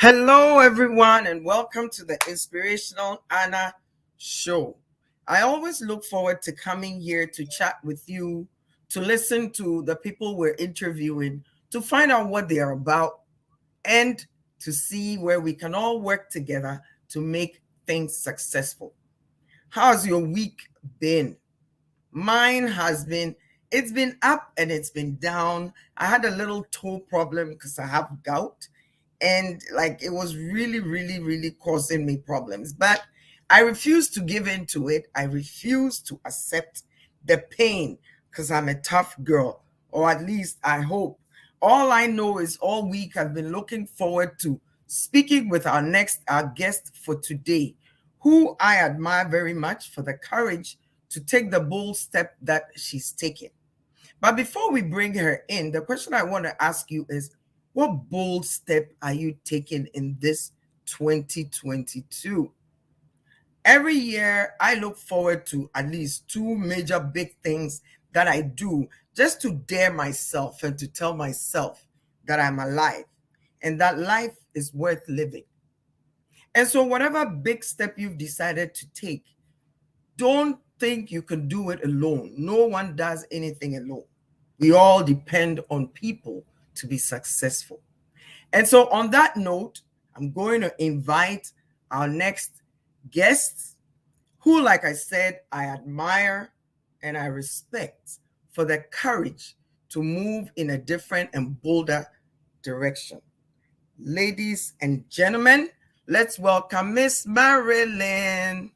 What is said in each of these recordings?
Hello, everyone, and welcome to the Inspirational Anna Show. I always look forward to coming here to chat with you, to listen to the people we're interviewing, to find out what they are about, and to see where we can all work together to make things successful. How's your week been? Mine has been, it's been up and it's been down. I had a little toe problem because I have gout, and like it was really causing me problems. But I refuse to give in to it. I refuse to accept the pain because I'm a tough girl, or at least I hope. All I know is all week I've been looking forward to speaking with our guest for today, who I admire very much for the courage to take the bold step that she's taken. But before we bring her in, the question I want to ask you is, what bold step are you taking in this 2022? Every year, I look forward to at least two major big things that I do just to dare myself and to tell myself that I'm alive and that life is worth living. And so, whatever big step you've decided to take, don't think you can do it alone. No one does anything alone. We all depend on people to be successful. And so, on that note, I'm going to invite our next guest, who, like I said, I admire and I respect for the courage to move in a different and bolder direction. Ladies and gentlemen, let's welcome Miss Marilyn.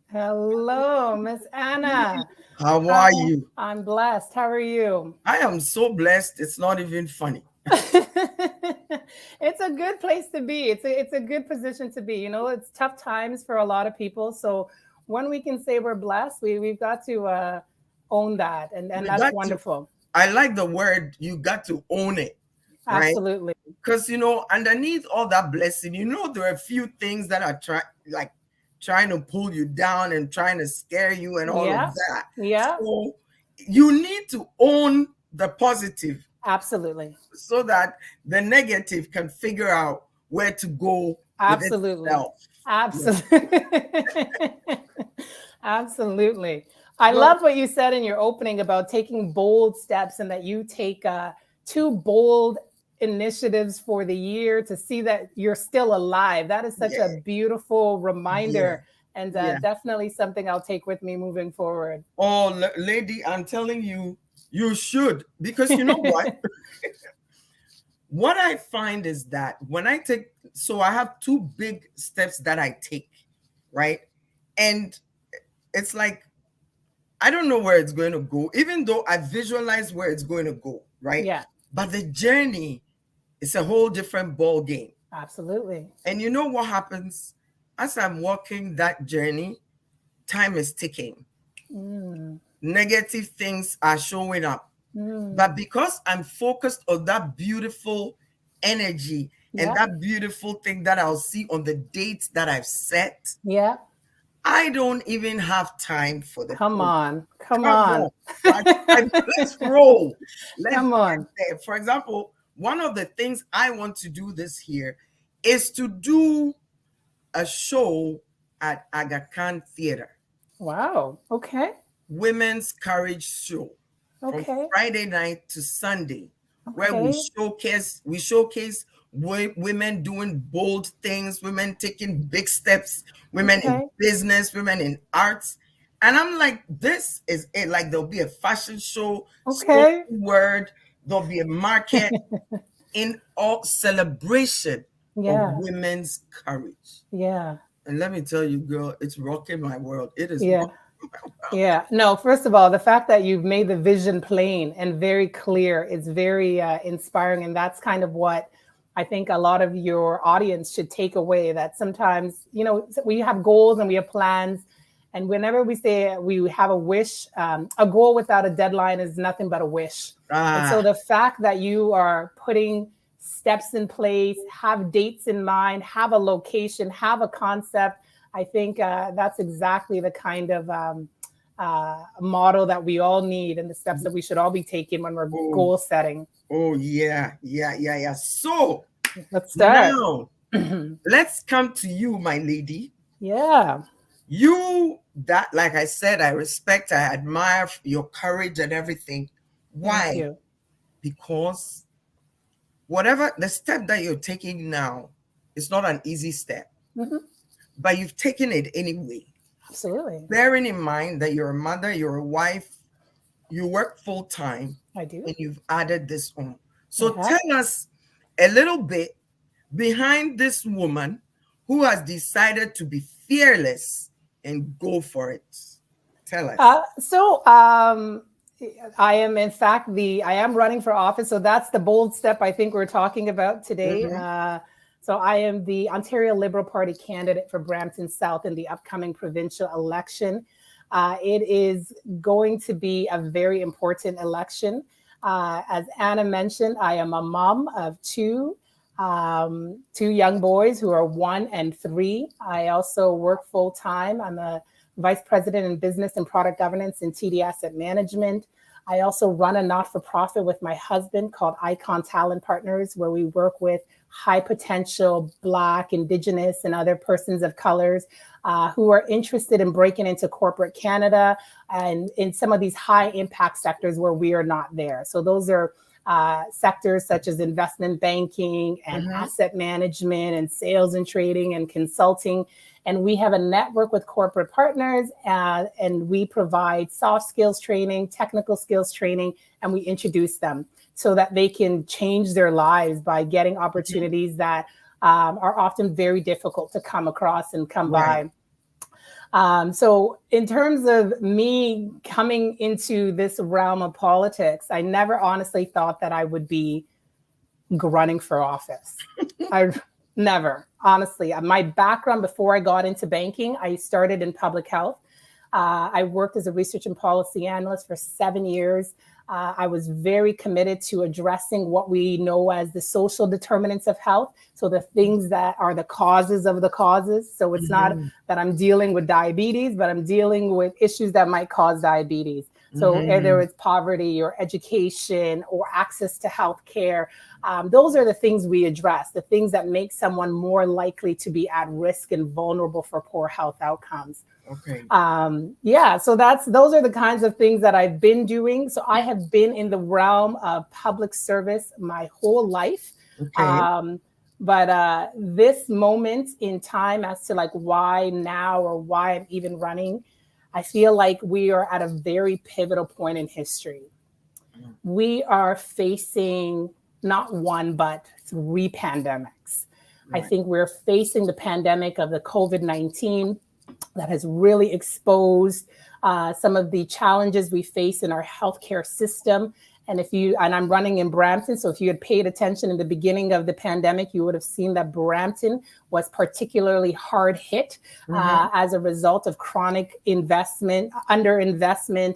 Hello, Miss Anna. How are you? I'm blessed. How are you? I am so blessed. It's not even funny. It's a good place to be. It's a good position to be. You know, it's tough times for a lot of people. So when we can say we're blessed, we've got to own that, and that's wonderful. I like the word, you got to own it. Right? Absolutely. Because, underneath all that blessing, there are a few things that are trying to pull you down and trying to scare you and all of that. Yeah. So you need to own the positive. Absolutely. So that the negative can figure out where to go. Absolutely. With itself. Absolutely. Absolutely. I love what you said in your opening about taking bold steps and that you take two bold initiatives for the year to see that you're still alive. That is such a beautiful reminder and definitely something I'll take with me moving forward. Oh, lady, I'm telling you, you should, because you know what? What I find is that when I have two big steps that I take, right? And it's like, I don't know where it's going to go, even though I visualize where it's going to go, right? Yeah. But the journey is a whole different ball game. Absolutely. And you know what happens? As I'm walking that journey, time is ticking. Negative things are showing up. But because I'm focused on that beautiful energy and that beautiful thing that I'll see on the dates that I've set, I don't even have time for the Come on. Let's roll. Come on. For example, one of the things I want to do this year is to do a show at Aga Khan Theater. Wow. Okay. Women's Courage Show. From Friday night to Sunday, where we showcase women doing bold things, women taking big steps, women in business, women in arts. And I'm like, this is it. Like, there'll be a fashion show, spoken word, there'll be a market in all celebration of women's courage. Yeah. And let me tell you, girl, it's rocking my world. It is. Yeah. No, first of all, the fact that you've made the vision plain and very clear is very inspiring. And that's kind of what I think a lot of your audience should take away, that sometimes, we have goals and we have plans. And whenever we say we have a wish, a goal without a deadline is nothing but a wish. And so the fact that you are putting steps in place, have dates in mind, have a location, have a concept, I think that's exactly the kind of model that we all need and the steps that we should all be taking when we're goal setting. Oh, yeah. So let's start. Now, Let's come to you, my lady. Yeah. You, that, like I said, I respect, I admire your courage and everything. Thank Why? you. Because whatever the step that you're taking now is not an easy step, Hmm. but you've taken it anyway. Absolutely. Bearing in mind that you're a mother, you're a wife, you work full time, I do. and you've added this on. I So have. tell us a little bit behind this woman who has decided to be fearless and go for it. Tell us. So I am in fact I am running for office. So that's the bold step I think we're talking about today. Mm-hmm. So I am the Ontario Liberal Party candidate for Brampton South in the upcoming provincial election. It is going to be a very important election. As Anna mentioned, I am a mom of two young boys who are 1 and 3. I also work full time. I'm a vice president in business and product governance in TD Asset Management. I also run a not-for-profit with my husband called Icon Talent Partners, where we work with high potential Black, Indigenous, and other persons of colors who are interested in breaking into corporate Canada and in some of these high impact sectors where we are not there. So those are sectors such as investment banking and Mm-hmm. asset management and sales and trading and consulting. And we have a network with corporate partners, and we provide soft skills training, technical skills training, and we introduce them so that they can change their lives by getting Mm-hmm. opportunities that are often very difficult to come across and come Right. by. So, in terms of me coming into this realm of politics, I never honestly thought that I would be running for office. I never, honestly. My background before I got into banking, I started in public health. I worked as a research and policy analyst for 7 years. I was very committed to addressing what we know as the social determinants of health. So, the things that are the causes of the causes. So, it's not Mm-hmm. that I'm dealing with diabetes, but I'm dealing with issues that might cause diabetes. So, whether Mm-hmm. it's poverty or education or access to health care, those are the things we address, the things that make someone more likely to be at risk and vulnerable for poor health outcomes. Okay. Yeah, so those are the kinds of things that I've been doing. So I have been in the realm of public service my whole life. Okay. But this moment in time as to like why now or why I'm even running, I feel like we are at a very pivotal point in history. We are facing not one, but 3 pandemics. I Right. think we're facing the pandemic of the COVID-19 that has really exposed some of the challenges we face in our healthcare system. And I'm running in Brampton, so if you had paid attention in the beginning of the pandemic, you would have seen that Brampton was particularly hard hit Mm-hmm. as a result of chronic investment, underinvestment,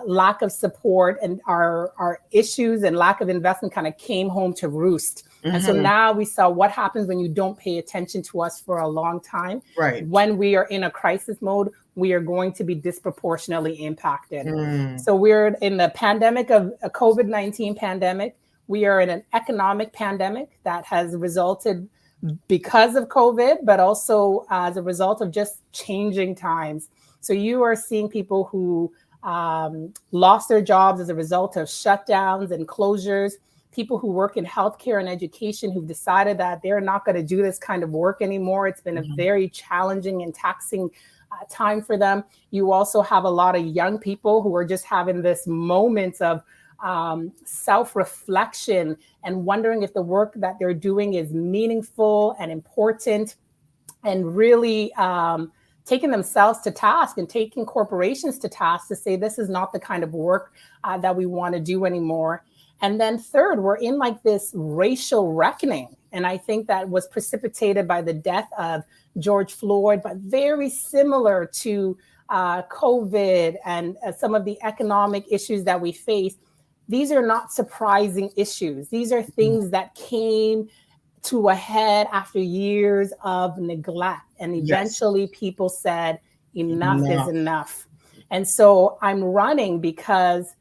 lack of support, and our issues and lack of investment kind of came home to roost. And so Mm-hmm. now we saw what happens when you don't pay attention to us for a long time. Right. When we are in a crisis mode, we are going to be disproportionately impacted. Mm. So we're in the pandemic of a COVID-19 pandemic. We are in an economic pandemic that has resulted because of COVID, but also as a result of just changing times. So you are seeing people who lost their jobs as a result of shutdowns and closures, people who work in healthcare and education who've decided that they're not going to do this kind of work anymore. It's been a Mm-hmm. very challenging and taxing time for them. You also have a lot of young people who are just having this moment of self-reflection and wondering if the work that they're doing is meaningful and important, and really taking themselves to task and taking corporations to task to say this is not the kind of work that we want to do anymore. And then third, we're in like this racial reckoning. And I think that was precipitated by the death of George Floyd, but very similar to COVID and some of the economic issues that we face. These are not surprising issues. These are things that came to a head after years of neglect. And Yes. eventually people said, enough is Enough. enough. And so I'm running because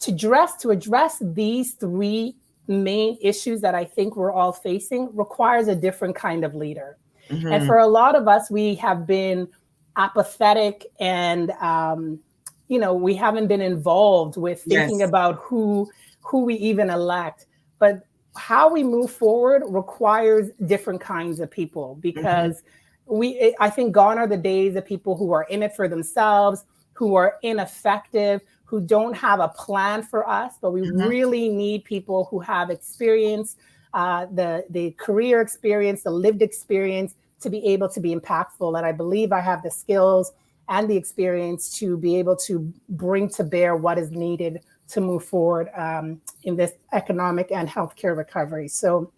to address these three main issues that I think we're all facing requires a different kind of leader. And Mm-hmm. for a lot of us, we have been apathetic and, we haven't been involved with thinking Yes. about who we even elect. But how we move forward requires different kinds of people, Mm-hmm. because I think gone are the days of people who are in it for themselves, who are ineffective, who don't have a plan for us. But we Mm-hmm. really need people who have experience, the career experience, the lived experience, to be able to be impactful. And I believe I have the skills and the experience to be able to bring to bear what is needed to move forward in this economic and healthcare recovery. So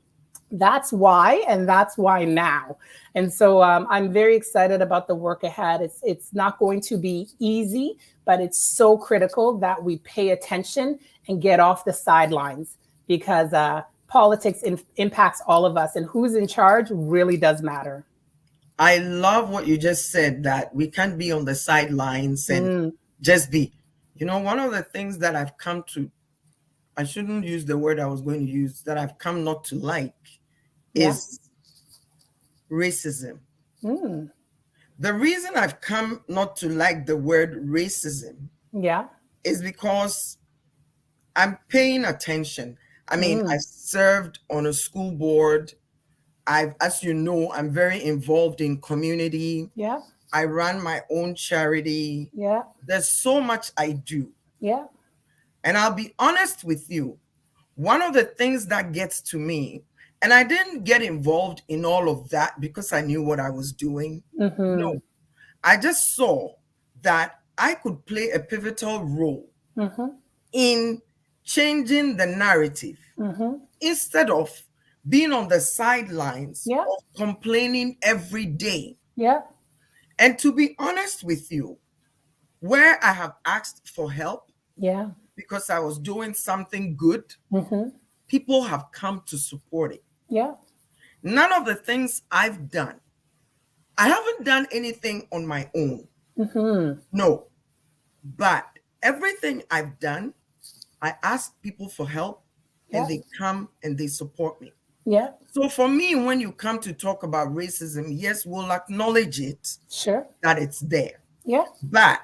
that's why, and that's why now. And so I'm very excited about the work ahead. It's not going to be easy, but it's so critical that we pay attention and get off the sidelines, because politics impacts all of us, and who's in charge really does matter. I love what you just said, that we can't be on the sidelines and Mm, just be. One of the things that I've come to, I shouldn't use the word I was going to use, that I've come not to like yeah. is racism. Mm, The reason I've come not to like the word racism yeah. is because I'm paying attention. I mean, Mm, I've served on a school board. As you know, I'm very involved in community. yeah. I run my own charity. Yeah. There's so much I do. Yeah. And I'll be honest with you, one of the things that gets to me, and I didn't get involved in all of that because I knew what I was doing. Mm-hmm. No, I just saw that I could play a pivotal role Mm-hmm. in changing the narrative Mm-hmm. instead of being on the sidelines Yeah. of complaining every day. Yeah. And to be honest with you, where I have asked for help Yeah. because I was doing something good, Mm-hmm. people have come to support it. Yeah. None of the things I've done, I haven't done anything on my own. Mm-hmm. No, but everything I've done, I ask people for help and Yeah. they come and they support me. Yeah. So for me, when you come to talk about racism, yes, we'll acknowledge it, Sure. that it's there. Yeah. But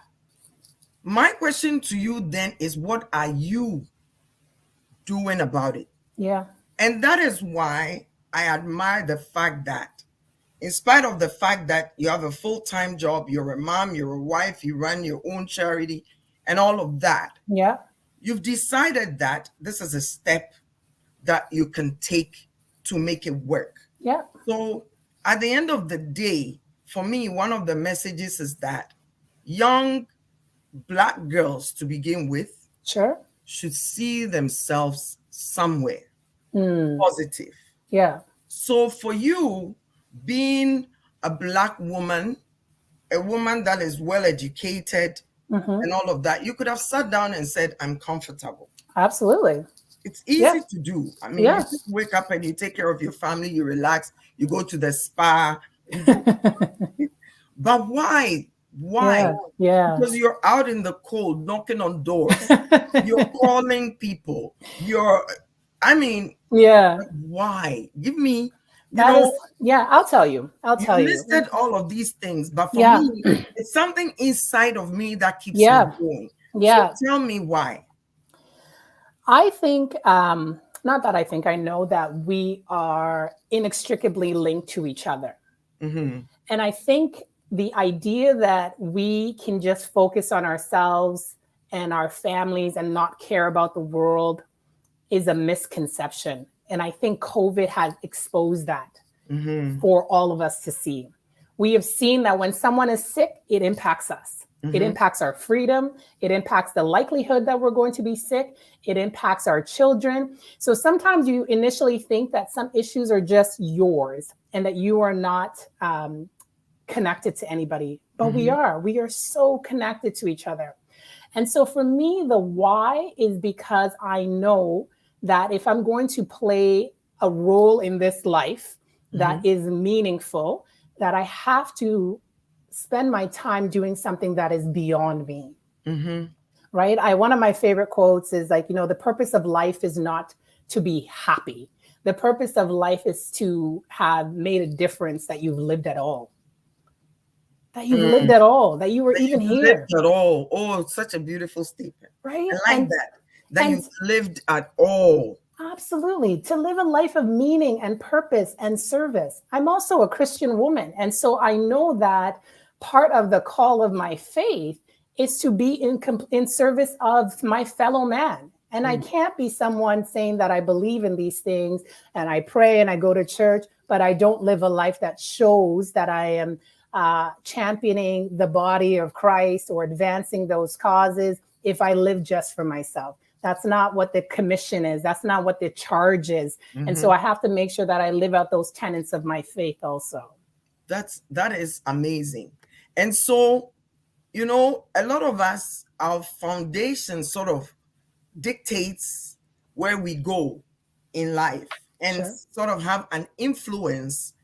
my question to you then is, what are you doing about it? Yeah. And that is why I admire the fact that, in spite of the fact that you have a full-time job, you're a mom, you're a wife, you run your own charity, and all of that, Yeah. you've decided that this is a step that you can take to make it work. Yeah. So at the end of the day, for me, one of the messages is that young Black girls, to begin with, Sure. should see themselves somewhere Mm. positive. Yeah. So for you, being a Black woman, a woman that is well educated Mm-hmm. and all of that, you could have sat down and said, I'm comfortable. Absolutely. It's Yeah. easy to do. I mean, you Yeah. just wake up and you take care of your family, you relax, you go to the spa, you do. But why? Why? Yeah. Yeah. Because you're out in the cold, knocking on doors, you're calling people, I mean, Yeah. why? Give me, you That is, know, yeah, I'll tell you. I'll you tell you. listed all of these things, but for Yeah. me, it's something inside of me that keeps me Yeah. going. So Yeah. tell me why. I think, not that I think, I know that we are inextricably linked to each other. Mm-hmm. And I think the idea that we can just focus on ourselves and our families and not care about the world is a misconception. And I think COVID has exposed that Mm-hmm. for all of us to see. We have seen that when someone is sick, it impacts us. It Mm-hmm. impacts our freedom. It impacts the likelihood that we're going to be sick. It impacts our children. So sometimes you initially think that some issues are just yours and that you are not connected to anybody, but we Mm-hmm. are. We are so connected to each other. And so for me, the why is because I know that if I'm going to play a role in this life that Mm-hmm. is meaningful, that I have to spend my time doing something that is beyond me. Mm-hmm. right? One of my favorite quotes is like, the purpose of life is not to be happy. The purpose of life is to have made a difference, that you've lived at all. That you've lived Mm. at all, that you were That even you've lived here, at all. Oh, such a beautiful statement. right? I like that. That And you've lived at all. absolutely, to live a life of meaning and purpose and service. I'm also a Christian woman. And so I know that part of the call of my faith is to be in service of my fellow man. And I Mm. can't be someone saying that I believe in these things and I pray and I go to church, but I don't live a life that shows that I am championing the body of Christ or advancing those causes if I live just for myself. That's not what the commission is. That's not what the charge is. And so Mm-hmm. I have to make sure that I live out those tenets of my faith also. That is amazing. And so, a lot of us, our foundation sort of dictates where we go in life and Sure. sort of have an influence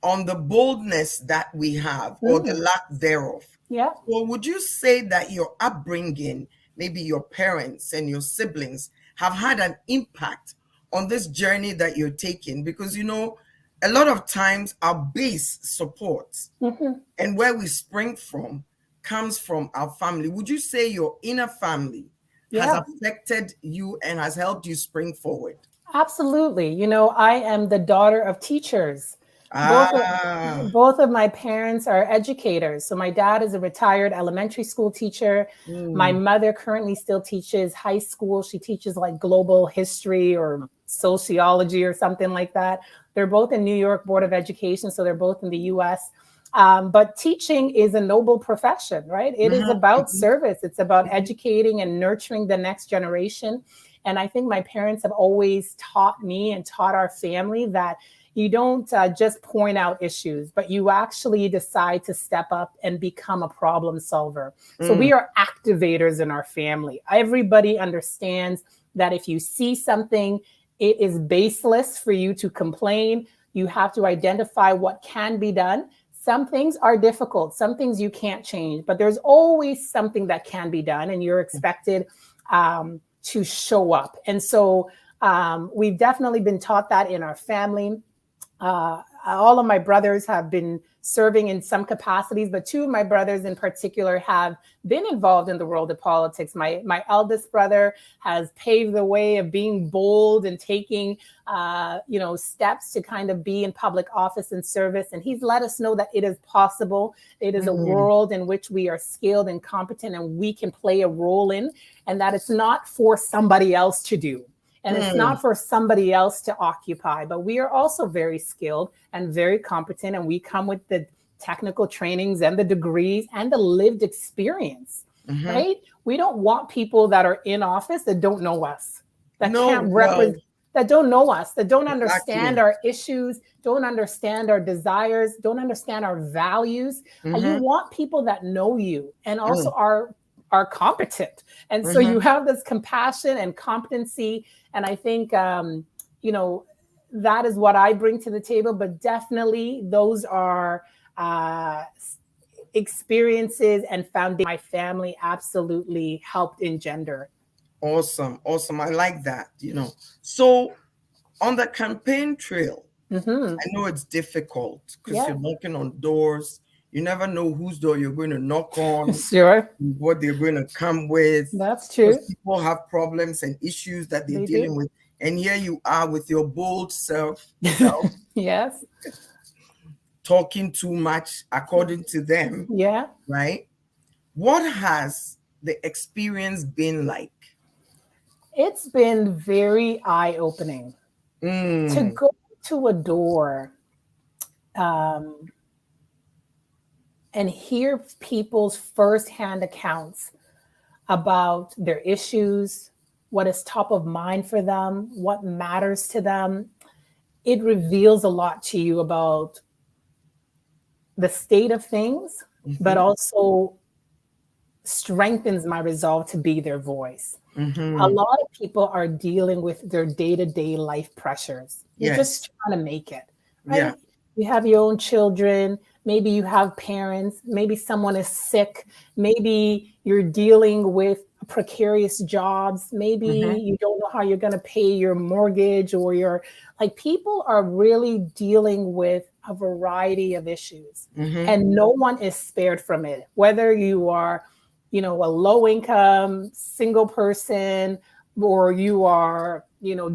on the boldness that we have or the Mm, lack thereof. yeah. So, would you say that your upbringing, maybe your parents and your siblings, have had an impact on this journey that you're taking? Because, a lot of times our base support Hmm. and where we spring from comes from our family. Would you say your inner family has Yeah. affected you and has helped you spring forward? Absolutely. I am the daughter of teachers. Both of, Ah. both of my parents are educators. So my dad is a retired elementary school teacher. My Mm. mother currently still teaches high school. She teaches like global history or sociology or something like that. They're both in New York Board of Education, so they're both in the US. But teaching is a noble profession, right? It is Mhm, about mhm, service. It's about mhm, educating and nurturing the next generation. And I think my parents have always taught me and taught our family that you don't just point out issues, but you actually decide to step up and become a problem solver. So mm, we are activators in our family. Everybody understands that if you see something, it is baseless for you to complain. You have to identify what can be done. Some things are difficult, some things you can't change, but there's always something that can be done, and you're expected to show up. And so we've definitely been taught that in our family. All of my brothers have been serving in some capacities, but two of my brothers in particular have been involved in the world of politics. My eldest brother has paved the way of being bold and taking steps to kind of be in public office and service, and he's let us know that it is possible. It is a mm, world in which we are skilled and competent, and we can play a role in, and that it's not for somebody else to do. And it's mm, not for somebody else to occupy, but we are also very skilled and very competent. And we come with the technical trainings and the degrees and the lived experience, mhm. right? We don't want people that are in office that don't know us, that No, can't well, represent, that don't know us, that don't understand exactly. our issues, don't understand our desires, don't understand our values. You Mhm, want people that know you and also mm, are competent. And so mhm. you have this compassion and competency, and I think, you know, that is what I bring to the table. But definitely, those are uh, experiences and foundation my family absolutely helped engender. Awesome, awesome. I like that. So on the campaign trail, Hmm. I know it's difficult because Yeah, you're knocking on doors. You never know whose door you're going to knock on, sure. what they're going to come with, That's because true. people have problems and issues that they're They do. dealing with. And here you are with your bold self Yes. talking too much according to them, Yeah. right? What has the experience been like? It's been very eye opening to Mm, go to a door um, and hear people's firsthand accounts about their issues, what is top of mind for them, what matters to them. It reveals a lot to you about the state of things, but mm-hmm, also strengthens my resolve to be their voice. A mm-hmm. lot of people are dealing with their day-to-day life pressures. You're Yes. just trying to make it, Yeah. right? You have your own children, maybe you have parents, maybe someone is sick, maybe you're dealing with precarious jobs, maybe Mm-hmm. you don't know how you're going to pay your mortgage, or your, like, people are really dealing with a variety of issues, Mm-hmm. and no one is spared from it, whether you are, a low income single person, or you are,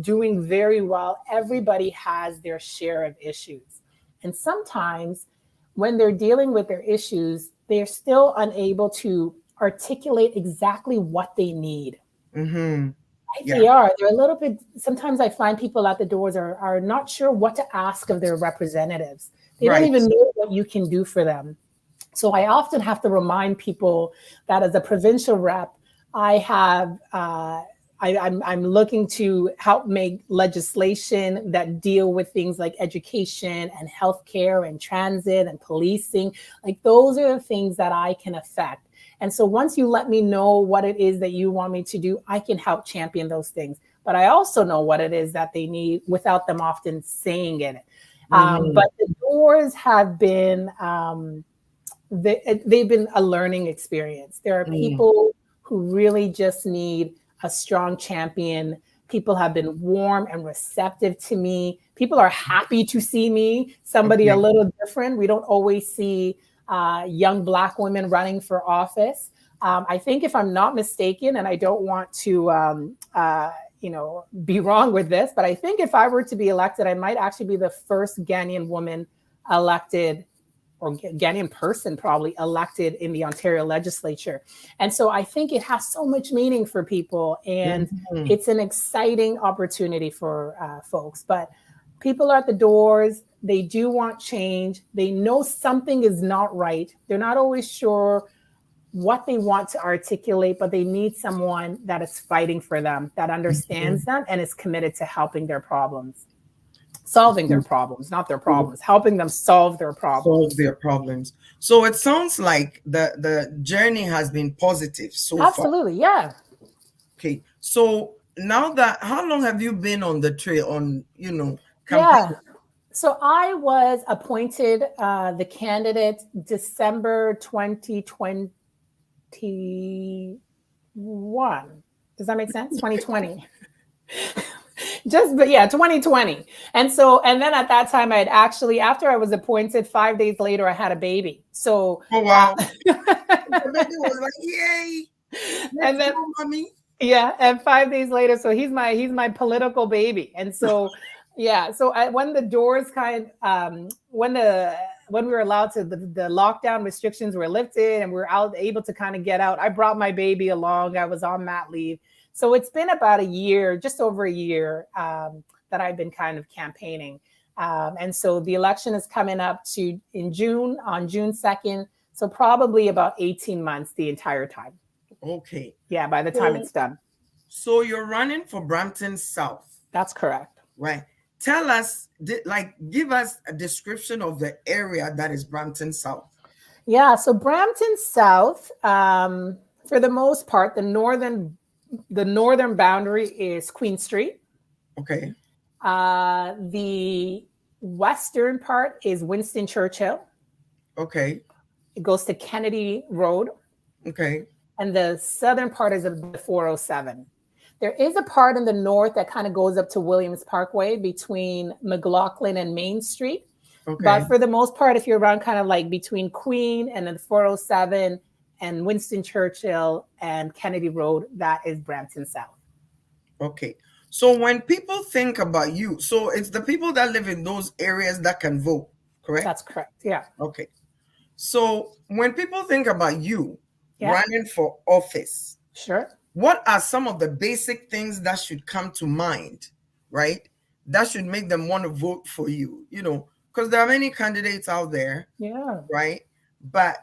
doing very well. Everybody has their share of issues. And sometimes when they're dealing with their issues, they're still unable to articulate exactly what they need. Mm-hmm. Right? Yeah. They are. They're a little bit, sometimes I find people at the doors are not sure what to ask of their representatives. They don't Right. even know what you can do for them. So I often have to remind people that as a provincial rep, I have I'm looking to help make legislation that deal with things like education and healthcare and transit and policing. Like, those are the things that I can affect. And so once you let me know what it is that you want me to do, I can help champion those things. But I also know what it is that they need without them often saying it. Mm-hmm. But the doors have been they've been a learning experience. There are Mm-hmm. people who really just need a strong champion. People have been warm and receptive to me. People are happy to see me, somebody a Okay. little different. We don't always see young Black women running for office. I think, if I'm not mistaken, and I don't want to, be wrong with this, but I think if I were to be elected, I might actually be the first Ghanaian woman elected, or Ghanaian person probably elected in the Ontario legislature. And so I think it has so much meaning for people, and Mm-hmm. it's an exciting opportunity for folks. But people are at the doors. They do want change. They know something is not right. They're not always sure what they want to articulate, but they need someone that is fighting for them, that understands them, and is committed to helping their problems, solving their problems, not their Mm-hmm. problems, helping them solve their Solve problems. their problems. So it sounds like the journey has been positive so far. Absolutely. Yeah. Okay. So now that, how long have you been on the trail on, Yeah. campaign? So I was appointed the candidate December 2021. Does that make sense? 2020. Just, but yeah, 2020. And so, and then at that time, I had actually, after I was appointed, 5 days later, I had a baby. So, Oh wow. The baby was like, yay, let's and then, go, mommy. yeah, and 5 days later, so he's my political baby. And so, yeah, so when the doors when we were allowed to, the lockdown restrictions were lifted and we were out able to kind of get out, I brought my baby along. I was on mat leave. So it's been about a year, just over a year, that I've been kind of campaigning. And so the election is coming up in June, on June 2nd. So probably about 18 months the entire time. Okay. Yeah, by the time So it's done. so you're running for Brampton South, That's correct. right? Tell us, like, give us a description of the area that is Brampton South. Yeah, so Brampton South, for the most part, the northern boundary is Queen Street. Okay. The western part is Winston Churchill. Okay. It goes to Kennedy Road, Okay. and the southern part is the 407. There is a part in the north that kind of goes up to Williams Parkway between McLaughlin and Main Street. But Okay. for the most part, if you're around kind of like between Queen and then 407 and Winston Churchill and Kennedy Road, that is Brampton South. Okay. So when people think about you, so it's the people that live in those areas that can vote, correct? That's correct. Yeah. Okay. So when people think about you Yeah. running for office, Sure. what are some of the basic things that should come to mind, right? That should make them want to vote for you, because there are many candidates out there, Yeah. right? But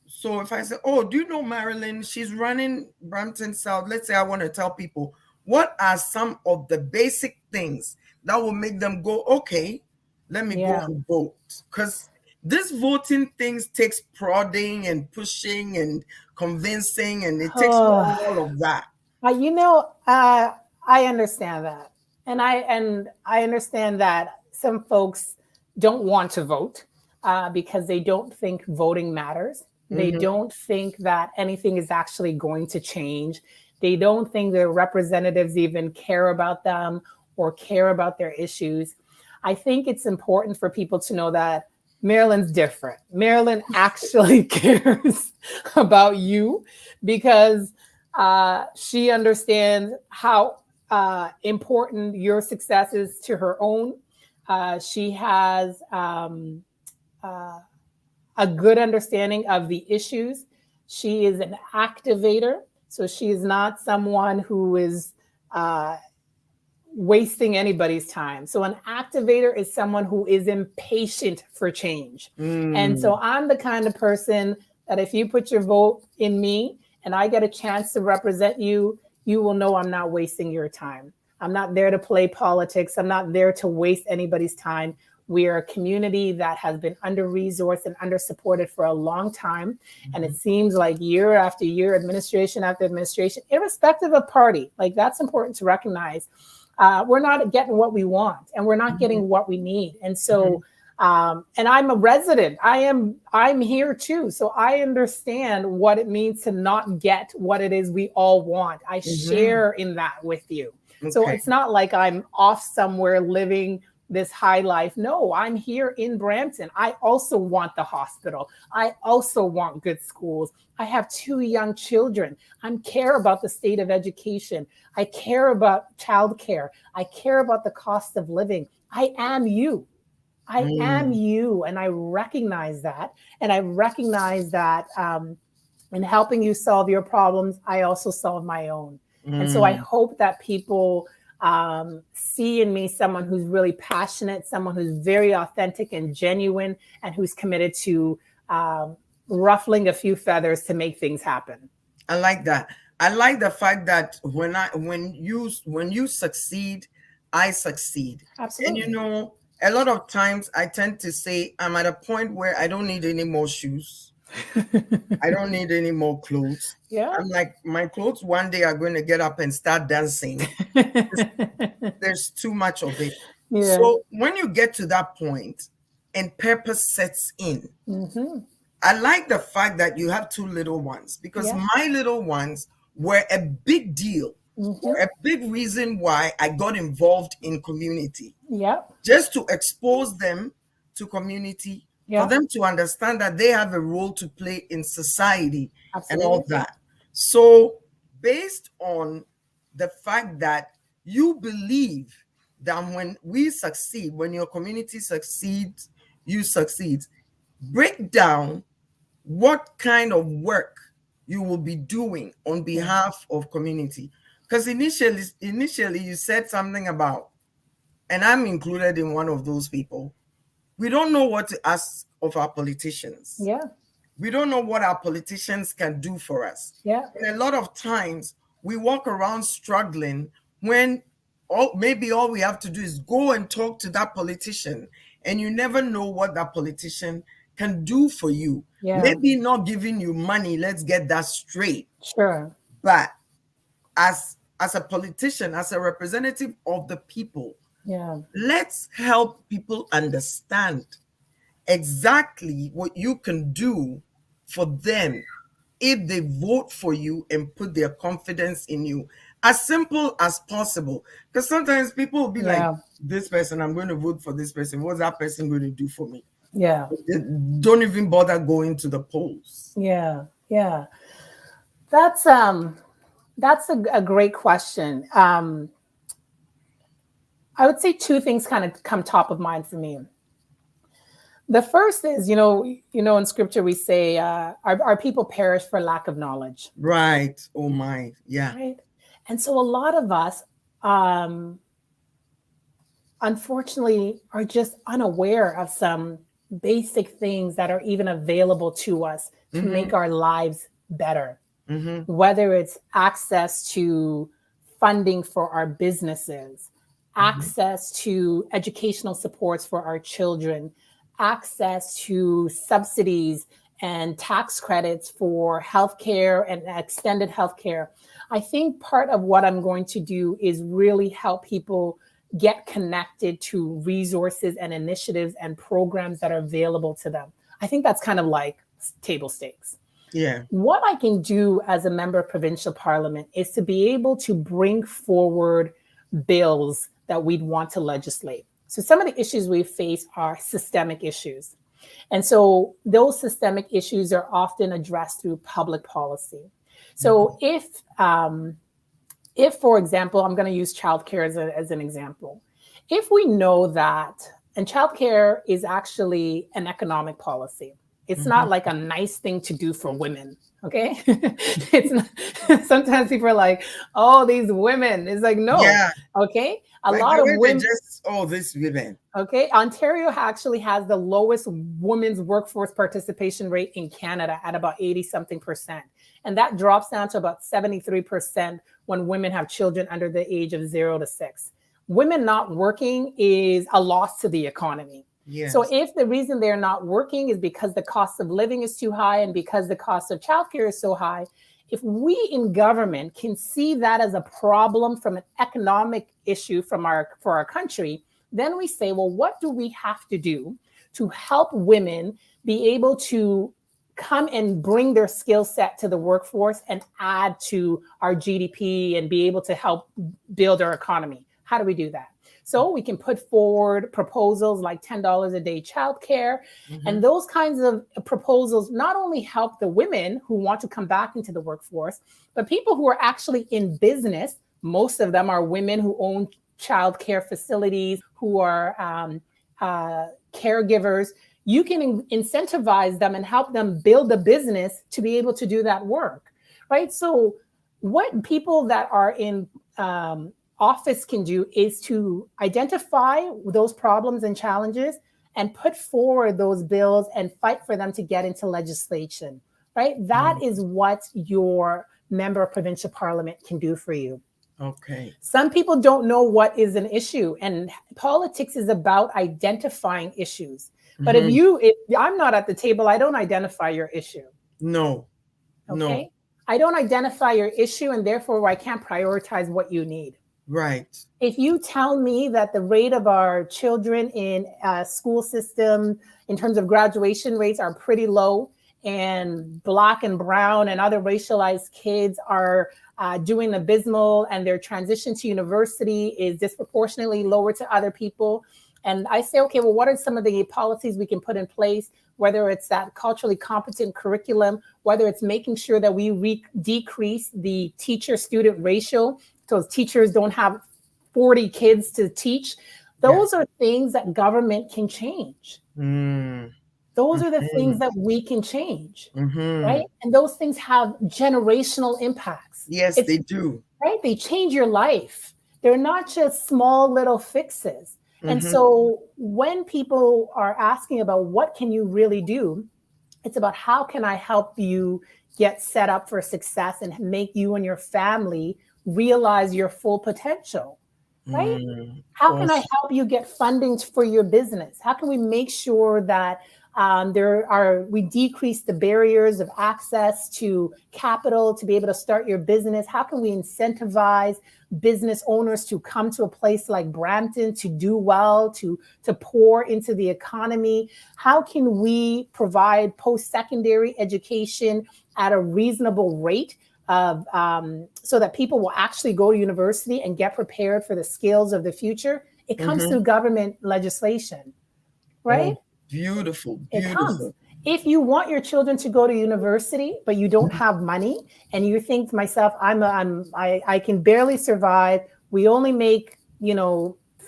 so if I say, oh, do you know Marilyn? She's running Brampton South. Let's say I want to tell people, what are some of the basic things that will make them go, okay, let me go Yeah. and vote? Because this voting things takes prodding and pushing and convincing, and it takes Oh, all of that. I understand that, and I understand that some folks don't want to vote, because they don't think voting matters. They Mm-hmm. don't think that anything is actually going to change. They don't think their representatives even care about them or care about their issues. I think it's important for people to know that Marilyn's different. Marilyn actually cares about you because she understands how important your success is to her own. She has a good understanding of the issues. She is an activator. So she is not someone who is uh, wasting anybody's time. So an activator is someone who is impatient for change. And Mm. so I'm the kind of person that if you put your vote in me and I get a chance to represent you, you will know I'm not wasting your time. I'm not there to play politics. I'm not there to waste anybody's time. We are a community that has been under-resourced and under-supported for a long time. And it seems like year after year, administration after administration, irrespective of party, like that's important to recognize. We're not getting what we want and we're not getting what we need. And so, and I'm a resident. I'm here too. So I understand what it means to not get what it is we all want. I share in that with you. So Okay. it's not like I'm off somewhere living this high life. No, I'm here in Brampton. I also want the hospital. I also want good schools. I have 2 young children. I care about the state of education. I care about childcare. I care about the cost of living. I am you. I am Mm. you. And I recognize that. And I recognize that in helping you solve your problems, I also solve my own. And so I Mm. hope that people see in me someone who's really passionate, someone who's very authentic and genuine, and who's committed to ruffling a few feathers to make things happen. I like that. I like the fact that when you succeed, I succeed. And Absolutely. a lot of times I tend to say I'm at a point where I don't need any more shoes. I don't need any more clothes. Yeah. I'm like, my clothes one day are going to get up and start dancing. There's too much of it. Yeah. So when you get to that point and purpose sets in, Hmm. I like the fact that you have 2 little ones because Yeah. my little ones were a big deal, Hmm. were a big reason why I got involved in community, Yep. just to expose them to community, for Yep. them to understand that they have a role to play in society and all Absolutely. that. So, based on the fact that you believe that when we succeed, when your community succeeds, you succeed, break down what kind of work you will be doing on Yeah. behalf of community. Because initially you said something about, and I'm included in one of those people, we don't know what to ask of our politicians. Yeah. We don't know what our politicians can do for us. Yeah. And a lot of times we walk around struggling when maybe all we have to do is go and talk to that politician, and you never know what that politician can do for you. Yeah. Maybe not giving you money, let's get that straight. Sure. But as a politician, as a representative of the people, Yeah. let's help people understand exactly what you can do for them if they vote for you and put their confidence in you. As simple as possible. Because sometimes people will be like, Yeah. this person, I'm going to vote for this person. What's that person going to do for me? Yeah. Don't even bother going to the polls. Yeah. Yeah. That's a great question. I would say 2 things kind of come top of mind for me. The first is, in scripture we say, our people perish for lack of knowledge, Right. Oh my. Yeah. right? And so a lot of us, um, unfortunately, are just unaware of some basic things that are even available to us to Mm-hmm. make our lives better. Mm-hmm. Whether it's access to funding for our businesses, Mm-hmm. access to educational supports for our children, access to subsidies and tax credits for healthcare and extended healthcare. I think part of what I'm going to do is really help people get connected to resources and initiatives and programs that are available to them. I think that's kind of like table stakes. Yeah. What I can do as a member of provincial parliament is to be able to bring forward bills that we'd want to legislate. So some of the issues we face are systemic issues. And so those systemic issues are often addressed through public policy. So if, for example, I'm going to use childcare as an example. If we know that, and childcare is actually an economic policy, it's not like a nice thing to do for women. Okay. It's not, sometimes people are like, oh, these women. It's like, no. Yeah. Okay. A Like lot of women. Just, oh, this women. Okay. Ontario actually has the lowest women's workforce participation rate in Canada at about 80 something percent. And that drops down to about 73% when women have children under the age of 0 to 6. Women not working is a loss to the economy. Yes. So if the reason they're not working is because the cost of living is too high and because the cost of childcare is so high, if we in government can see that as a problem from an economic issue for our country, then we say, well, what do we have to do to help women be able to come and bring their skill set to the workforce and add to our GDP and be able to help build our economy? How do we do that? So we can put forward proposals like $10 a day childcare. And those kinds of proposals not only help the women who want to come back into the workforce, but people who are actually in business. Most of them are women who own childcare facilities, who are caregivers. You can incentivize them and help them build a business to be able to do that work, right? So what people that are in office can do is to identify those problems and challenges and put forward those bills and fight for them to get into legislation, right? That is what your member of provincial parliament can do for you. Okay. Some people don't know what is an issue, and politics is about identifying issues. But if I'm not at the table, I don't identify your issue. No. Okay. No. I don't identify your issue, and therefore I can't prioritize what you need. Right. If you tell me that the rate of our children in school system in terms of graduation rates are pretty low, and Black and brown and other racialized kids are doing abysmal, and their transition to university is disproportionately lower to other people, and I say, okay, well, what are some of the policies we can put in place, whether it's that culturally competent curriculum, whether it's making sure that we decrease the teacher-student ratio, so teachers don't have 40 kids to teach. Those are things that government can change. Those are the things that we can change, right? And those things have generational impacts. Yes, they do. Right? They change your life. They're not just small little fixes. And so when people are asking about what can you really do, it's about how can I help you get set up for success and make you and your family realize your full potential, right? How can I help you get funding for your business? How can we make sure that we decrease the barriers of access to capital to be able to start your business? How can we incentivize business owners to come to a place like Brampton to do well, to pour into the economy? How can we provide post-secondary education at a reasonable rate so that people will actually go to university and get prepared for the skills of the future? It comes through government legislation, right? Oh, beautiful. It comes. If you want your children to go to university, but you don't have money, and you think to myself, I can barely survive. We only make,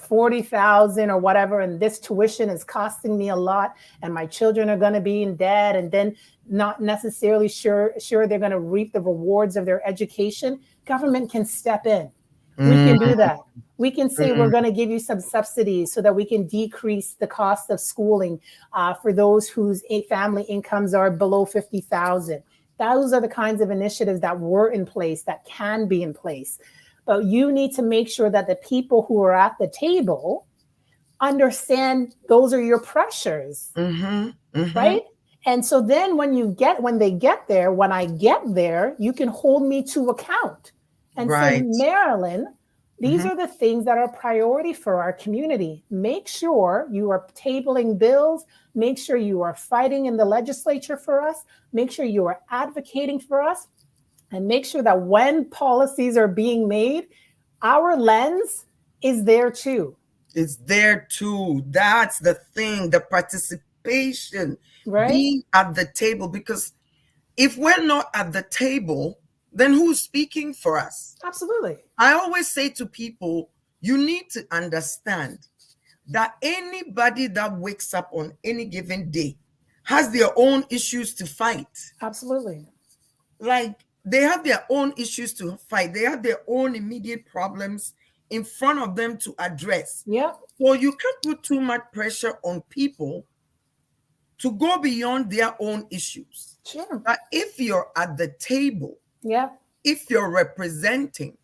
40,000 or whatever, and this tuition is costing me a lot, and my children are going to be in debt, and then not necessarily sure they're going to reap the rewards of their education. Government can step in. We can do that. We can say we're going to give you some subsidies so that we can decrease the cost of schooling for those whose family incomes are below 50,000. Those are the kinds of initiatives that were in place, that can be in place. But you need to make sure that the people who are at the table understand those are your pressures, right? And so then when I get there, you can hold me to account and say, Marilyn, These are the things that are a priority for our community. Make sure you are tabling bills. Make sure you are fighting in the legislature for us. Make sure you are advocating for us. And make sure that when policies are being made, our lens is there too. It's there too. That's the thing, the participation, Right? being at the table. Because if we're not at the table, then who's speaking for us? Absolutely. I always say to people, you need to understand that anybody that wakes up on any given day has their own issues to fight. Absolutely. Like, they have their own issues to fight. They have their own immediate problems in front of them to address. Yep. So you can't put too much pressure on people to go beyond their own issues. Sure. But if you're at the table, Yeah. if you're representing,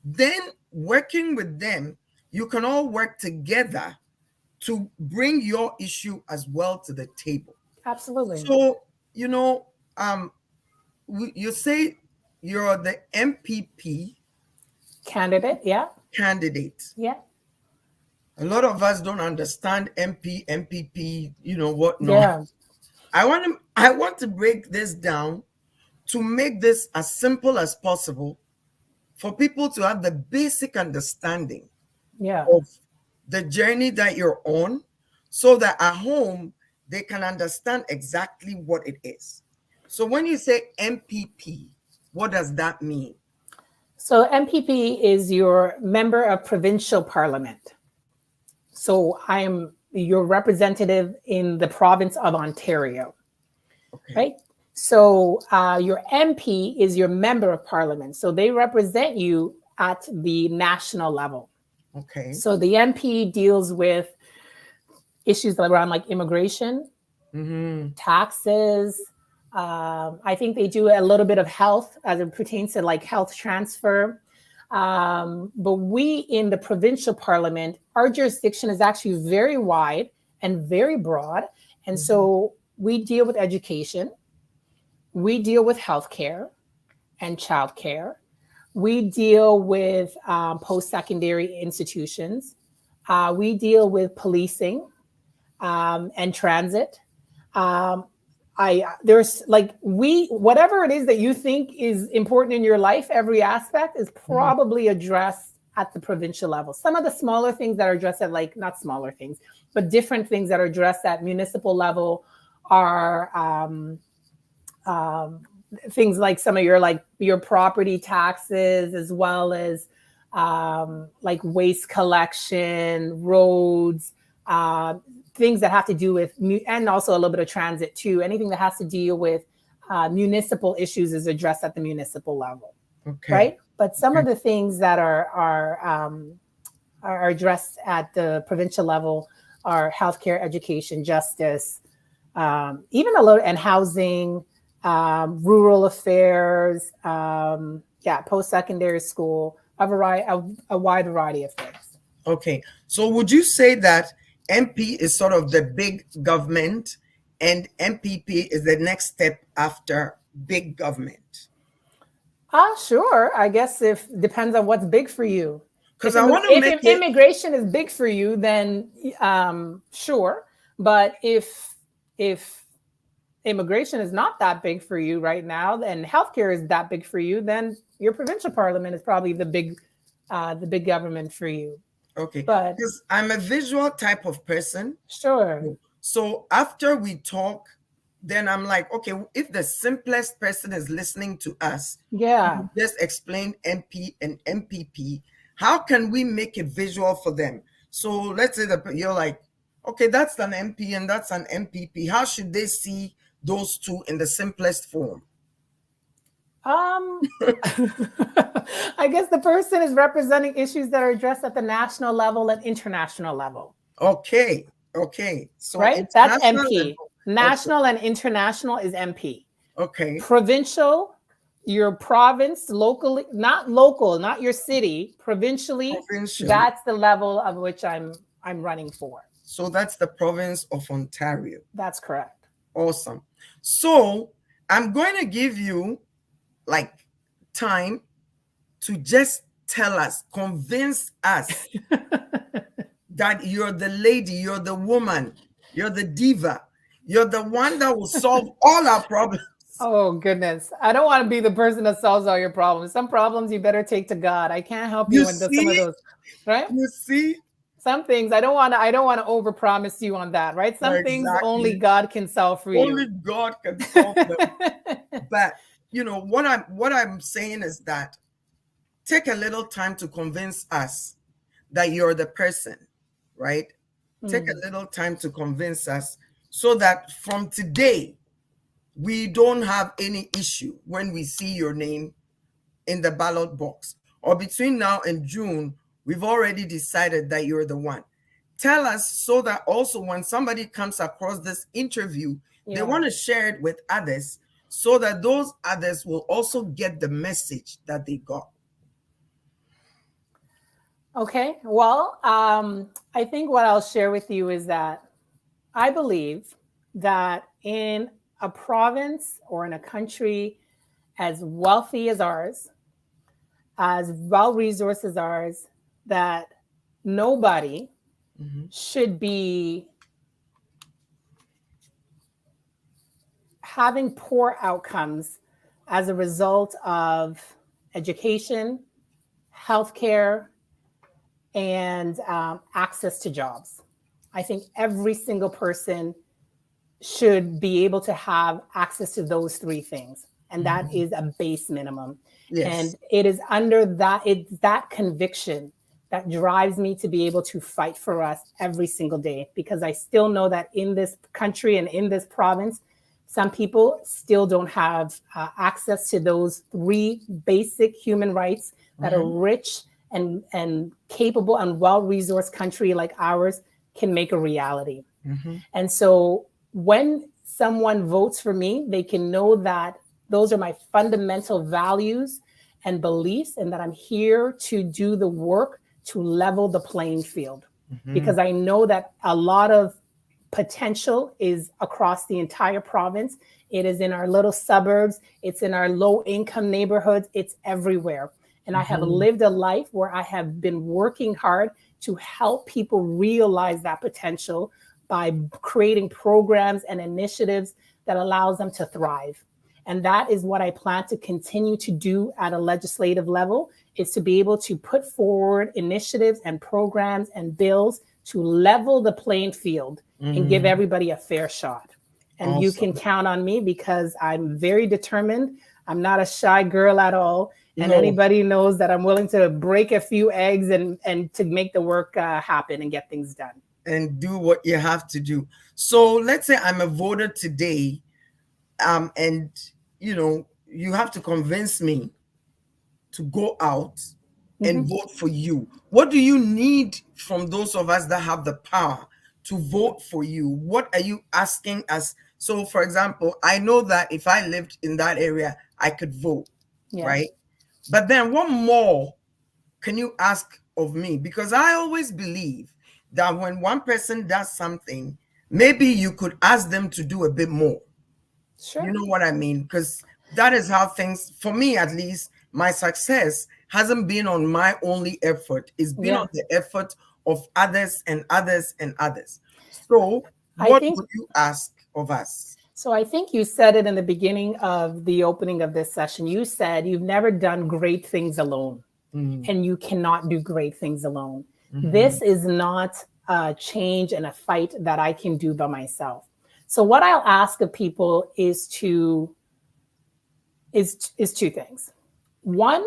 then working with them, you can all work together to bring your issue as well to the table. Absolutely. So, you say you're the MPP Candidate. Yeah. candidate. Yeah. A lot of us don't understand MPP, what not. Yeah. I want to break this down to make this as simple as possible for people to have the basic understanding Yeah. of the journey that you're on, so that at home they can understand exactly what it is. So when you say MPP, what does that mean? So MPP is your member of provincial parliament. So I am your representative in the province of Ontario, Okay. right? So your MP is your member of parliament. So they represent you at the national level. Okay. So the MP deals with issues around like immigration, taxes. I think they do a little bit of health as it pertains to like health transfer. But we in the provincial parliament, our jurisdiction is actually very wide and very broad. And so we deal with education, we deal with healthcare and childcare. We deal with post-secondary institutions. We deal with policing and transit. There's like whatever it is that you think is important in your life, every aspect is probably addressed at the provincial level. Some of the smaller things that are addressed at not smaller things, but different things that are addressed at municipal level are things like some of your property taxes, as well as like waste collection, roads, things that have to do with, and also a little bit of transit too. Anything that has to deal with municipal issues is addressed at the municipal level, right? But some of the things that are addressed at the provincial level are healthcare, education, justice, even a little, and housing, rural affairs, post-secondary school, a wide variety of things. Okay, so would you say that MP is sort of the big government and MPP is the next step after big government? Sure. I guess if depends on what's big for you. Because I want to make if immigration is big for you, then sure. But if immigration is not that big for you right now, then healthcare is that big for you, then your provincial parliament is probably the big government for you. Okay, but because I'm a visual type of person. Sure. So after we talk, then I'm like, okay, if the simplest person is listening to us, just explain MP and MPP, how can we make it visual for them? So let's say that you're like, okay, that's an MP and that's an MPP. How should they see those two in the simplest form? I guess the person is representing issues that are addressed at the national level and international level. Okay. So right, that's MP. National and international is MP. Okay. Provincial, your province, locally, not your city, provincially. That's the level of which I'm running for. So that's the province of Ontario. That's correct. Awesome. So I'm going to give you like time to just tell us, convince us that you're the lady, you're the woman, you're the diva, you're the one that will solve all our problems. Oh, goodness. I don't want to be the person that solves all your problems. Some problems you better take to God. I can't help you You with some of see? those, right? You see? Some things I don't want to overpromise you on that, right? Some things only Exactly. God can solve for Only you. God can solve them. But what I'm saying is that take a little time to convince us that you're the person, right? Take Mm, a little time to convince us so that from today we don't have any issue when we see your name in the ballot box. Or between now and June, we've already decided that you're the one. Tell us so that also when somebody comes across this interview, they yeah. want to share it with others so that those others will also get the message that they got. Okay. Well, I think what I'll share with you is that I believe that in a province or in a country as wealthy as ours, as well resourced as ours, that nobody Mm-hmm. should be having poor outcomes as a result of education, healthcare, and access to jobs. I think every single person should be able to have access to those three things. And that Mm-hmm. is a base minimum. Yes. And it is under that, it's that conviction that drives me to be able to fight for us every single day, because I still know that in this country and in this province, some people still don't have access to those three basic human rights that a Mm-hmm. rich and capable and well-resourced country like ours can make a reality. Mm-hmm. And so when someone votes for me, they can know that those are my fundamental values and beliefs, and that I'm here to do the work to level the playing field. Mm-hmm. Because I know that a lot of potential is across the entire province. It is in our little suburbs, it's in our low income neighborhoods, it's everywhere. And I have Mm-hmm. lived a life where I have been working hard to help people realize that potential by creating programs and initiatives that allows them to thrive. And that is what I plan to continue to do at a legislative level, is to be able to put forward initiatives and programs and bills to level the playing field and give Mm-hmm. everybody a fair shot. And you can Awesome. count on me because I'm very determined. I'm not a shy girl at all. And No, anybody knows that I'm willing to break a few eggs and to make the work happen and get things done. and do what you have to do. So let's say I'm a voter today, and you have to convince me to go out and Mhm. vote for you. What do you need from those of us that have the power to vote for you? What are you asking us? So, for example, I know that if I lived in that area, I could vote, Yeah, right? But then what more can you ask of me? Because I always believe that when one person does something, maybe you could ask them to do a bit more. You sure. know what I mean? Because that is how things, for me at least, my success hasn't been on my only effort. It's been on Yeah. the effort of others and others and others. So, I what think would you ask of us? so. I think you said it in the beginning of the opening of this session. You said you've never done great things alone, Mm, and you cannot do great things alone. mhm, This is not a change and a fight that I can do by myself. So what I'll ask of people is two things. One,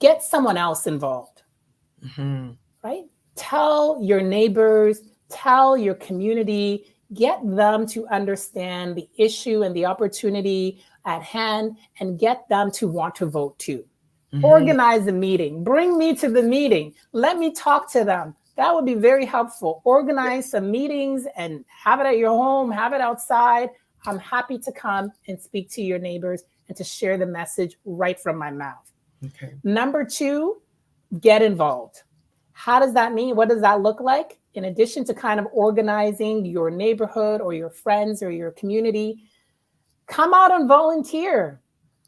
get someone else involved, mhm, right? Tell your neighbors, tell your community, get them to understand the issue and the opportunity at hand, and get them to want to vote too. mhm, Organize a meeting, bring me to the meeting, let me talk to them. That would be very helpful. Organize yes. some meetings and have it at your home, have it outside. I'm happy to come and speak to your neighbors and to share the message right from my mouth. Okay. Number two, get involved. How does that mean? What does that look like? In addition to kind of organizing your neighborhood or your friends or your community, come out and volunteer.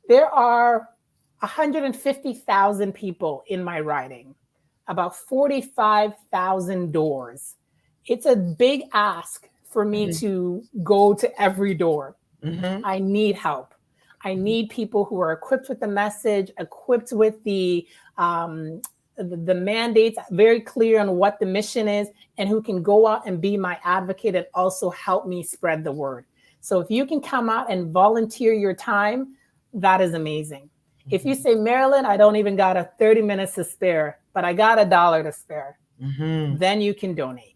There are 150,000 people in my riding, about 45,000 doors. It's a big ask for me Mm-hmm. to go to every door. Mm-hmm. I need help. I need people who are equipped with the message, equipped with um, the mandates, very clear on what the mission is, and who can go out and be my advocate and also help me spread the word. So if you can come out and volunteer your time, that is amazing. If you say, Marilyn, I don't even got a 30 minutes to spare, but I got $1 to spare, Mm-hmm. then you can donate.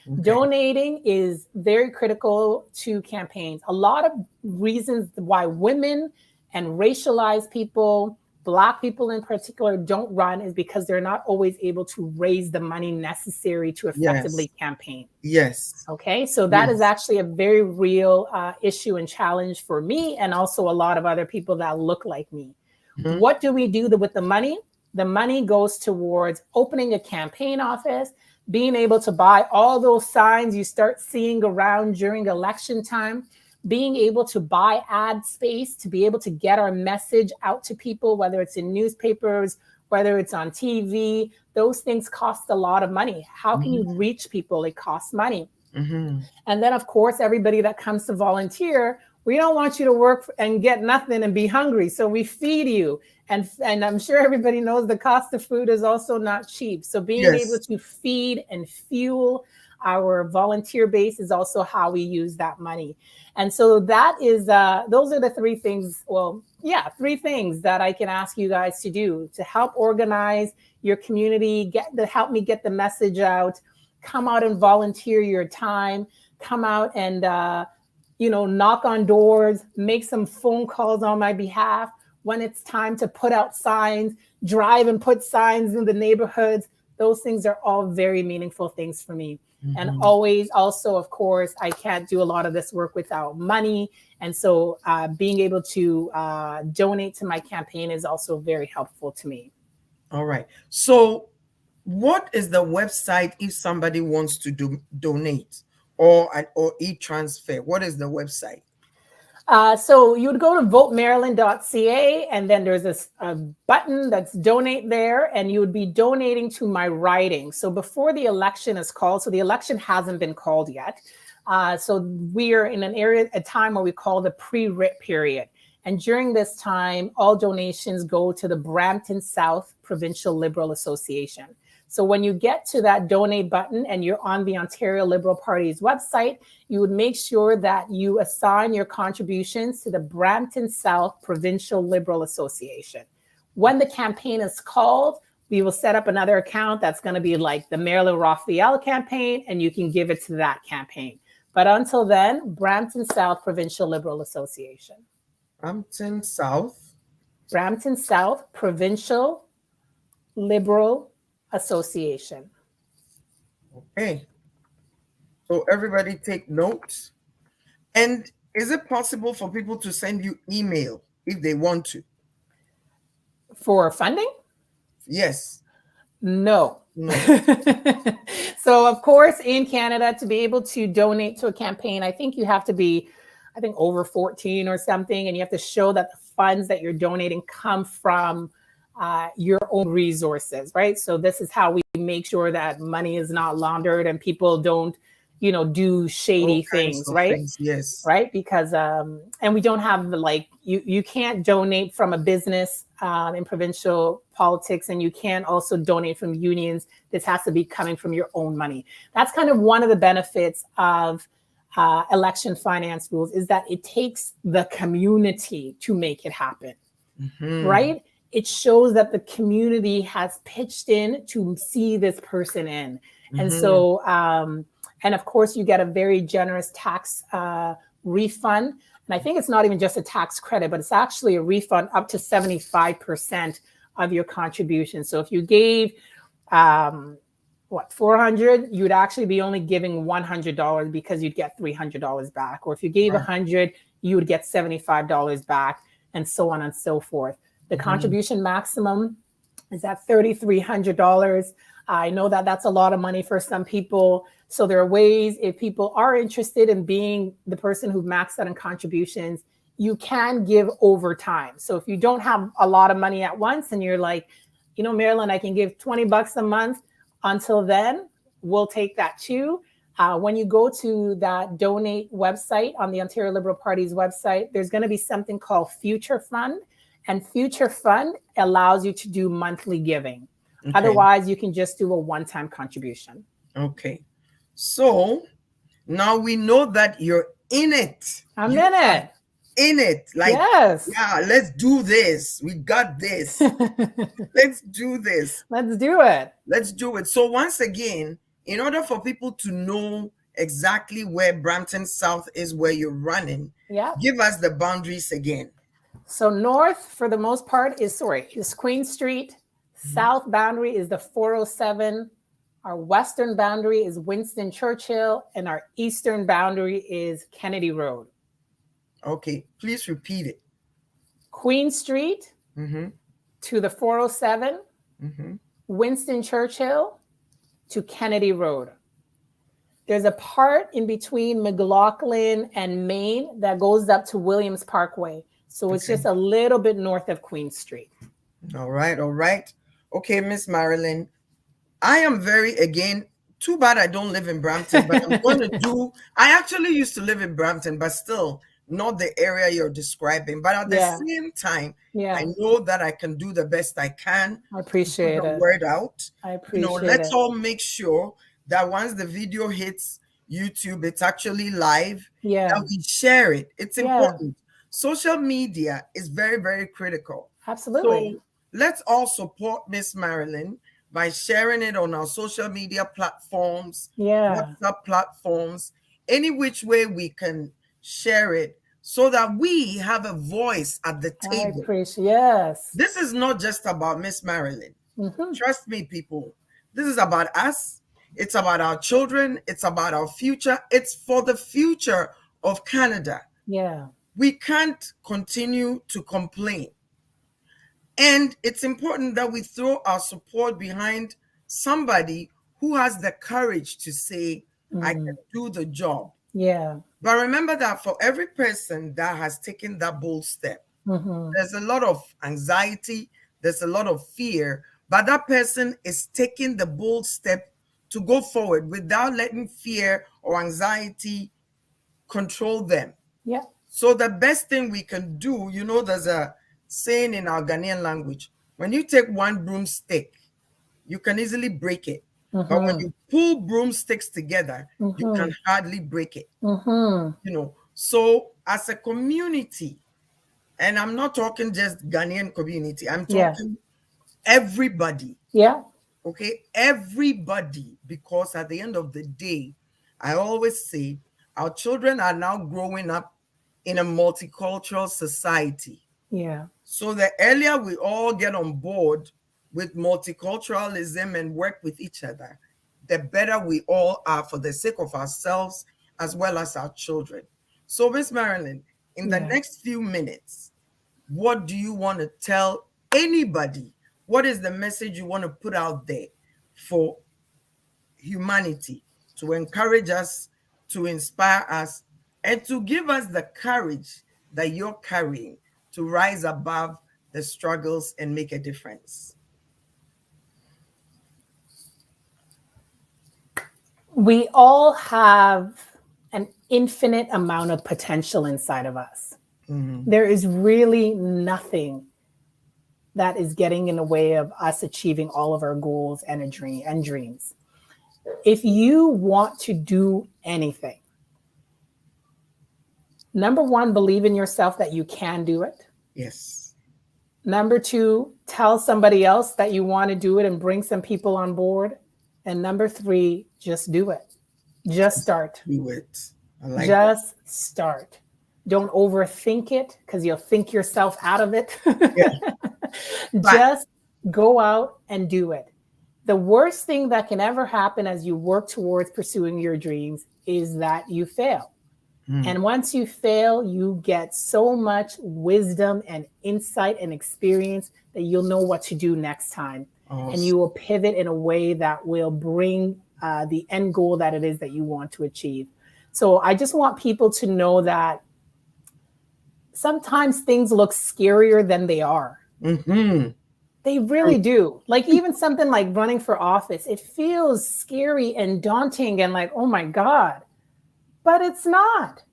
Okay. Donating is very critical to campaigns. A lot of reasons why women and racialized people, Black people in particular, don't run is because they're not always able to raise the money necessary to Yes. effectively campaign. Yes. Okay, so that is Yes. actually a very real issue and challenge for me and also a lot of other people that look like me. Mm-hmm. What do we do with the money? The money goes towards opening a campaign office, being able to buy all those signs you start seeing around during election time, being able to buy ad space to be able to get our message out to people, whether it's in newspapers, whether it's on TV. Those things cost a lot of money. How can you Mm-hmm. reach people? It costs money. Mm-hmm. And then, of course, everybody that comes to volunteer, we don't want you to work and get nothing and be hungry. So we feed you. And I'm sure everybody knows the cost of food is also not cheap. So being able Yes. to feed and fuel our volunteer base is also how we use that money. And so that is, those are the three things. Well, yeah, three things that I can ask you guys to do to help organize your community, help me get the message out. Come out and volunteer your time. Come out and knock on doors, make some phone calls on my behalf. When it's time to put out signs, drive and put signs in the neighborhoods. Those things are all very meaningful things for me. And Mm-hmm. always, also, of course, I can't do a lot of this work without money. And so being able to donate to my campaign is also very helpful to me. All right. So, what is the website if somebody wants to donate or e-transfer? What is the website? So you would go to votemaryland.ca, and then there's a button that's donate there, and you would be donating to my riding. So before the election is called, so the election hasn't been called yet. So we are in a time where we call the pre-writ period. And during this time, all donations go to the Brampton South Provincial Liberal Association. So when you get to that donate button and you're on the Ontario Liberal Party's website, you would make sure that you assign your contributions to the Brampton South Provincial Liberal Association. When the campaign is called, we will set up another account that's going to be like the Marilyn Raphael campaign, and you can give it to that campaign. But until then, Brampton South Provincial Liberal Association. Brampton South. Brampton South Provincial Liberal Association. Okay. So everybody take notes. And is it possible for people to send you email if they want to? For funding? Yes. No. No. So, of course, in Canada, to be able to donate to a campaign, I think you have to be, over 14 or something, and you have to show that the funds that you're donating come from your own resources, right? So this is how we make sure that money is not laundered and people don't, do All shady kinds things, of right? things. Yes. Right? Because and we don't have you can't donate from a business in provincial politics, and you can't also donate from unions. This has to be coming from your own money. That's kind of one of the benefits of election finance rules, is that it takes the community to make it happen. Mm-hmm. Right? It shows that the community has pitched in to see this person in. Mm-hmm. And so and of course, you get a very generous tax refund. And I think it's not even just a tax credit, but it's actually a refund up to 75% of your contribution. So if you gave, 400, you'd actually be only giving $100 because you'd get $300 back. Or if you gave 100, you would get $75 back, and so on and so forth. The contribution maximum is at $3,300. I know that that's a lot of money for some people. So there are ways, if people are interested in being the person who maxed out on contributions, you can give over time. So if you don't have a lot of money at once and you're like, Marilyn, I can give $20 a month until then, we'll take that too. When you go to that donate website on the Ontario Liberal Party's website, there's going to be something called Future Fund. And Future Fund allows you to do monthly giving. Okay. Otherwise, you can just do a one-time contribution. Okay. So now we know that you're in it. I'm in it. In it. Like, yes. Yeah, let's do this. We got this. Let's do this. Let's do it. Let's do it. So once again, in order for people to know exactly where Brampton South is, where you're running, give us the boundaries again. So north, for the most part, is Queen Street. South boundary is the 407. Our western boundary is Winston Churchill, and our eastern boundary is Kennedy Road. Okay, please repeat it. Queen Street to the 407, Winston Churchill to Kennedy Road. There's a part in between McLaughlin and Main that goes up to Williams Parkway. So it's just a little bit north of Queen Street. All right. Okay, Miss Marilyn, I am too bad I don't live in Brampton, but I'm going to I actually used to live in Brampton, but still not the area you're describing. But at the same time, I know that I can do the best I can. I appreciate it. Word out. I appreciate let's all make sure that once the video hits YouTube, it's actually live. That we share it. It's important. Social media is very, very critical. Absolutely. So let's all support Miss Marilyn by sharing it on our social media platforms, WhatsApp platforms, any which way we can share it so that we have a voice at the table. I appreciate, This is not just about Miss Marilyn. Trust me, people. This is about us. It's about our children. It's about our future. It's for the future of Canada. We can't continue to complain. And it's important that we throw our support behind somebody who has the courage to say, I can do the job. But remember that for every person that has taken that bold step, there's a lot of anxiety, there's a lot of fear, but that person is taking the bold step to go forward without letting fear or anxiety control them. So the best thing we can do, there's a saying in our Ghanaian language, when you take one broomstick, you can easily break it. But when you pull broomsticks together, you can hardly break it. So as a community, and I'm not talking just Ghanaian community, I'm talking everybody. Okay, everybody, because at the end of the day, I always say our children are now growing up in a multicultural society. So the earlier we all get on board with multiculturalism and work with each other, the better we all are for the sake of ourselves as well as our children. So Miss Marilyn, in the next few minutes, what do you want to tell anybody? What is the message you want to put out there for humanity to encourage us, to inspire us, and to give us the courage that you're carrying to rise above the struggles and make a difference? We all have an infinite amount of potential inside of us. There is really nothing that is getting in the way of us achieving all of our goals and dreams. If you want to do anything, number one, believe in yourself that you can do it. Yes. Number two, tell somebody else that you want to do it and bring some people on board. And number three, just do it. Just start. Do it. Just start. Don't overthink it because you'll think yourself out of it. Just go out and do it. The worst thing that can ever happen as you work towards pursuing your dreams is that you fail. And once you fail, you get so much wisdom and insight and experience that you'll know what to do next time. Awesome. And you will pivot in a way that will bring the end goal that it is that you want to achieve. So I just want people to know that sometimes things look scarier than they are. Mm-hmm. They really do. Like even something like running for office, it feels scary and daunting and like, oh my God. But it's not.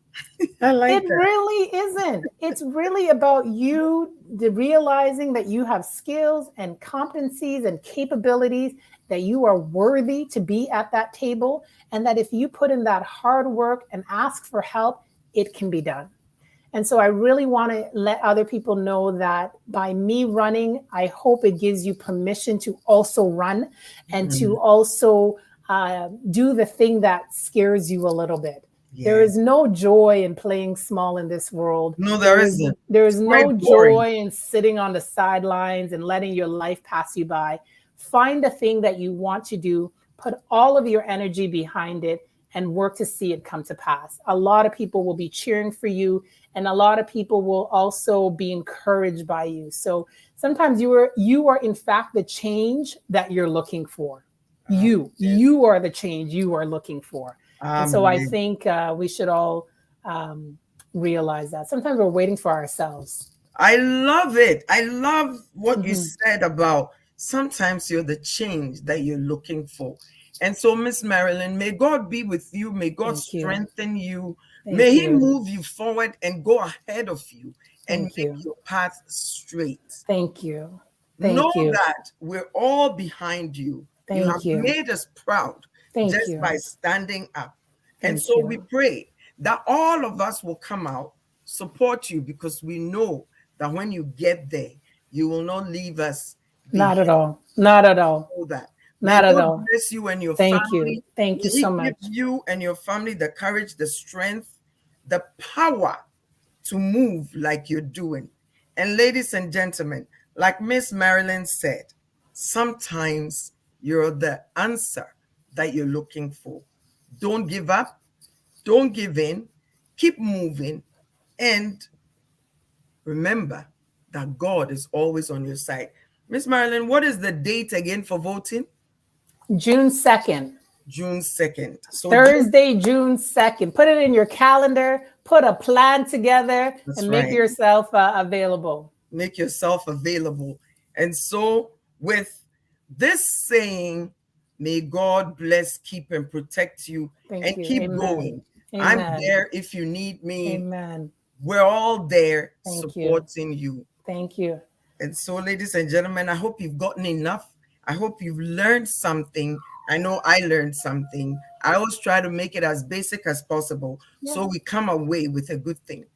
I like It that. really isn't. It's really about you realizing that you have skills and competencies and capabilities, that you are worthy to be at that table, and that if you put in that hard work and ask for help, it can be done. And so I really want to let other people know that by me running, I hope it gives you permission to also run and to Mm. also do the thing that scares you a little bit. There Yeah. is no joy in playing small in this world. No, there isn't. There It's is quite no boring. joy in sitting on the sidelines and letting your life pass you by. Find a thing that you want to do, put all of your energy behind it, and work to see it come to pass. A lot of people will be cheering for you, and a lot of people will also be encouraged by you. So sometimes you are in fact the change that you're looking for. You are the change you are looking for. And so I Amen. think we should all um, realize that. Sometimes we're waiting for ourselves. I love it. I love what you Hmm. said about sometimes you're the change that you're looking for. And so, Miss Marilyn, may God be with you. May God Thank you. strengthen you. May Thank He you. move you forward and go ahead of you and Thank make you. your path straight. Thank you. Know Thank you. that we're all behind you. You have Thank you. made us proud Thank just you. by standing up. And Thank so we you. pray that all of us will come out, support you, because we know that when you get there, you will not leave us Not at behind. all. Not at all. Know that. May Not at God all. bless you and your Thank you. family. Thank May you He so give much. you and your family the courage, the strength, the power to move like you're doing. And ladies and gentlemen, like Miss Marilyn said, sometimes you're the answer that you're looking for. Don't give up, don't give in, keep moving, and remember that God is always on your side. Miss Marilyn, what is the date again for voting? June 2nd. June 2nd. So just, Thursday, June 2nd. Put it in your calendar, put a plan together, that's and make right. yourself available. Make yourself available. And so, with this saying, may God bless, keep, and protect you and Thank you. keep Amen. going. I'm Amen. there if you need me. Amen. We're all there Thank you. supporting you. Thank you. And so, ladies and gentlemen, I hope you've gotten enough. I hope you've learned something. I know I learned something. I always try to make it as basic as possible so Yeah. we come away with a good thing.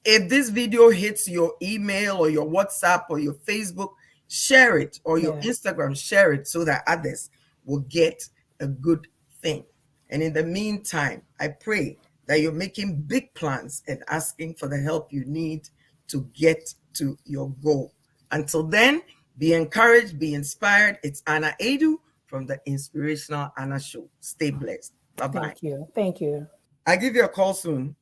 If this video hits your email or your WhatsApp or your Facebook, share it, or your Yeah. Instagram, share it so that others will get a good thing. And in the meantime, I pray that you're making big plans and asking for the help you need to get to your goal. Until then, be encouraged, be inspired. It's Anna Edu from the Inspirational Anna Show. Stay blessed. Bye bye. Thank you. Thank you. I give you a call soon.